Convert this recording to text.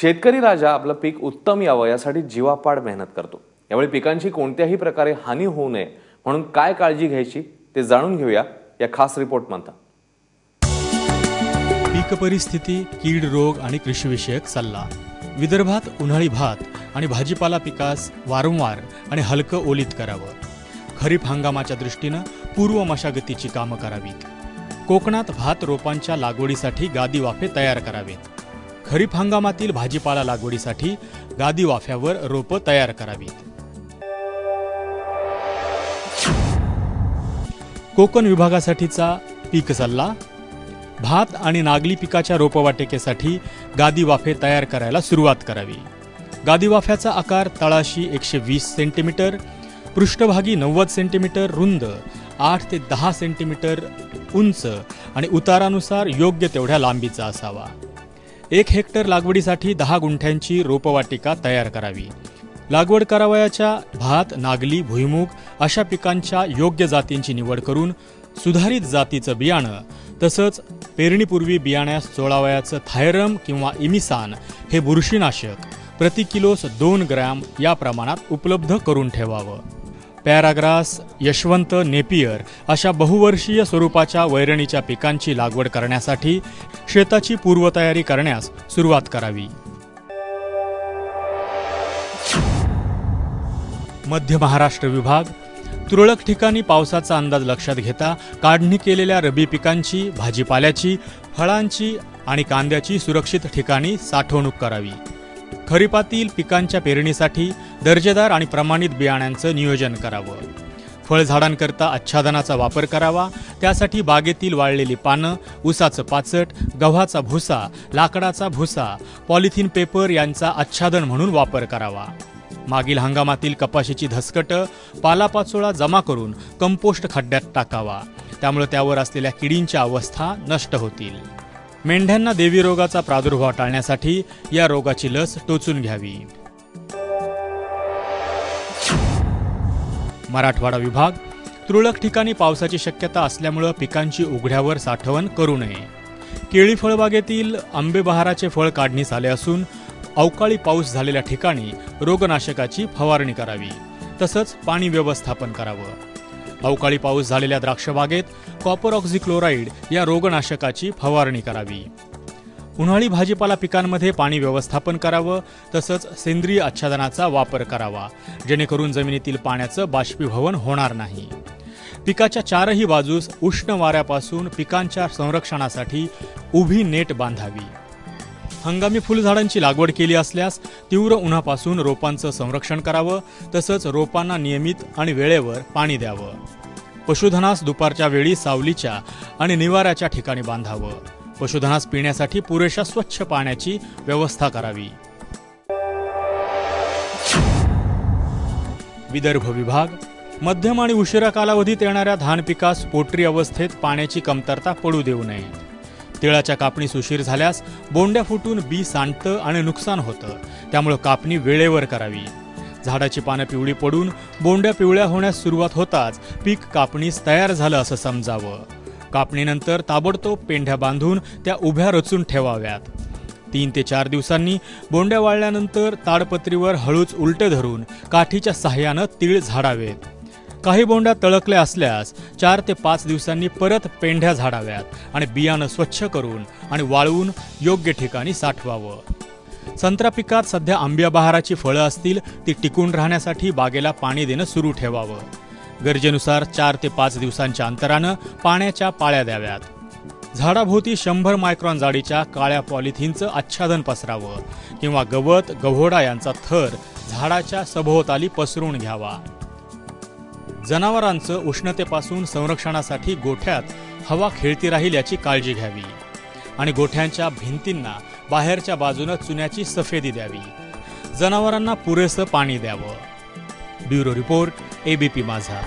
शेतकरी राजा आपलं पीक उत्तम यावं यासाठी जीवापाड मेहनत करतो। यावेळी पिकांची कोणत्याही प्रकारे हानी होऊ नये म्हणून काय काळजी घ्यायची ते जाणून घेऊया या खास रिपोर्टमध्ये। पीक परिस्थिती, कीड रोग आणि कृषीविषयक सल्ला। विदर्भात उन्हाळी भात आणि भाजीपाला पिकास वारंवार आणि हलकं ओलीत करावं। खरीप हंगामाच्या दृष्टीनं पूर्व मशागतीची कामं करावीत। कोकणात भात रोपांच्या लागवडीसाठी गादी वाफे तयार करावेत। खरीप हंगामातील भाजीपाला लागवडीसाठी गादी वाफ्यावर रोपं तयार करावीत। कोकण विभागासाठीचा पीक सल्ला। भात आणि नागली पिकाच्या रोपवाटिकेसाठी गादी वाफे तयार करायला सुरुवात करावी। गादी वाफ्याचा आकार तळाशी 120 सेंटीमीटर, पृष्ठभागी 90 सेंटीमीटर रुंद, 8 ते 10 सेंटीमीटर उंच आणि उतारानुसार योग्य तेवढ्या लांबीचा असावा। 1 हेक्टर लागवडीसाठी 10 गुंठ्यांची रोपवाटिका तयार करावी। लागवड करावयाच्या भात, नागली, भुईमूग अशा पिकांच्या योग्य जातींची निवड करून सुधारित जातीचं बियाणं तसंच पेरणीपूर्वी बियाण्यास चोळावयाचं थायरम किंवा इमिसान हे बुरशीनाशक प्रति किलोस 2 ग्रॅम या प्रमाणात उपलब्ध करून ठेवावं। पॅराग्रास, यशवंत, नेपियर अशा बहुवर्षीय स्वरूपाच्या वैरणीच्या पिकांची लागवड करण्यासाठी शेताची पूर्वतयारी करण्यास सुरुवात करावी। मध्य महाराष्ट्र विभाग तुरळक ठिकाणी पावसाचा अंदाज लक्षात घेता काढणी केलेल्या रब्बी पिकांची, भाजीपाल्याची, फळांची आणि कांद्याची सुरक्षित ठिकाणी साठवणूक करावी। खरीपातील पिकांच्या पेरणीसाठी दर्जेदार आणि प्रमाणित बियाण्यांचं नियोजन करावं। फळझाडांकरता आच्छादनाचा वापर करावा। त्यासाठी बागेतील वाळलेली पानं, ऊसाचं पाचट, गव्हाचा भुसा, लाकडाचा भुसा, पॉलिथिन पेपर यांचा आच्छादन म्हणून वापर करावा। मागील हंगामातील कपाशीची धसकटं, पालापाचोळा जमा करून कंपोस्ट खड्ड्यात टाकावा। त्यामुळे त्यावर असलेल्या किडींच्या अवस्था नष्ट होतील। मेंढ्यांना देवी रोगाचा प्रादुर्भाव टाळण्यासाठी या रोगाची लस टोचून घ्यावी। मराठवाडा विभाग तुरळक ठिकाणी पावसाची शक्यता असल्यामुळे पिकांची उघड्यावर साठवण करू नये। केळी फळबागेतील आंबे बहाराचे फळ काढणीस आले असून अवकाळी पाऊस झालेल्या ठिकाणी रोगनाशकाची फवारणी करावी। तसंच पाणी व्यवस्थापन करावं। अवकाळी पाऊस झालेल्या द्राक्षबागेत कॉपर ऑक्झिक्लोराइड या रोगनाशकाची फवारणी करावी। उन्हाळी भाजीपाला पिकांमध्ये पाणी व्यवस्थापन करावं। तसंच सेंद्रिय आच्छादनाचा वापर करावा जेणेकरून जमिनीतील पाण्याचं बाष्पीभवन होणार नाही। पिकाच्या चारही बाजूस उष्ण वाऱ्यापासून पिकांच्या संरक्षणासाठी उभी नेट बांधावी। हंगामी फुलझाडांची लागवड केली असल्यास तीव्र उन्हापासून रोपांचं संरक्षण करावं। तसंच रोपांना नियमित आणि वेळेवर पाणी द्यावं। पशुधनास दुपारच्या वेळी सावलीच्या आणि निवाऱ्याच्या ठिकाणी बांधावं। पशुधनास पिण्यासाठी पुरेशा स्वच्छ पाण्याची व्यवस्था करावी। विदर्भ विभाग मध्यम आणि उशिरा कालावधीत येणाऱ्या धान पिकास पोटरी अवस्थेत पाण्याची कमतरता पडू देऊ नये। तिळाच्या कापणीस उशीर झाल्यास बोंड्या फुटून बी सांडतं आणि नुकसान होतं। त्यामुळे कापणी वेळेवर करावी। झाडाची पानं पिवळी पडून बोंड्या पिवळ्या होण्यास सुरुवात होताच पीक कापणीस तयार झालं असं समजावं। कापणीनंतर ताबडतोब पेंढ्या बांधून त्या उभ्या रचून ठेवाव्यात। 3 ते 4 दिवसांनी बोंड्या वाळल्यानंतर ताडपत्रीवर हळूच उलटे धरून काठीच्या सहाय्यानं तीळ झाडावेत। काही बोंड्या तळकल्या असल्यास 4 ते 5 दिवसांनी परत पेंढ्या झाडाव्यात आणि बियाणं स्वच्छ करून आणि वाळवून योग्य ठिकाणी साठवावं। संत्रा पिकात सध्या आंब्या बहाराची फळं असतील ती टिकून राहण्यासाठी बागेला पाणी देणं सुरू ठेवावं। गरजेनुसार 4 ते 5 दिवसांच्या अंतरानं पाण्याच्या पाळ्या द्याव्यात। झाडाभोवती 100 मायक्रॉन जाडीच्या काळ्या पॉलिथिनचं आच्छादन पसरावं किंवा गवत, गव्होडा यांचा थर झाडाच्या सभोवताली पसरून घ्यावा। जनावरांचं उष्णतेपासून संरक्षणासाठी गोठ्यात हवा खेळती राहील याची काळजी घ्यावी आणि गोठ्यांच्या भिंतींना बाहेरच्या बाजूने चुन्याची सफेदी द्यावी। जनावरांना पुरेसं पाणी द्यावं। ब्युरो रिपोर्ट, ABP माझा।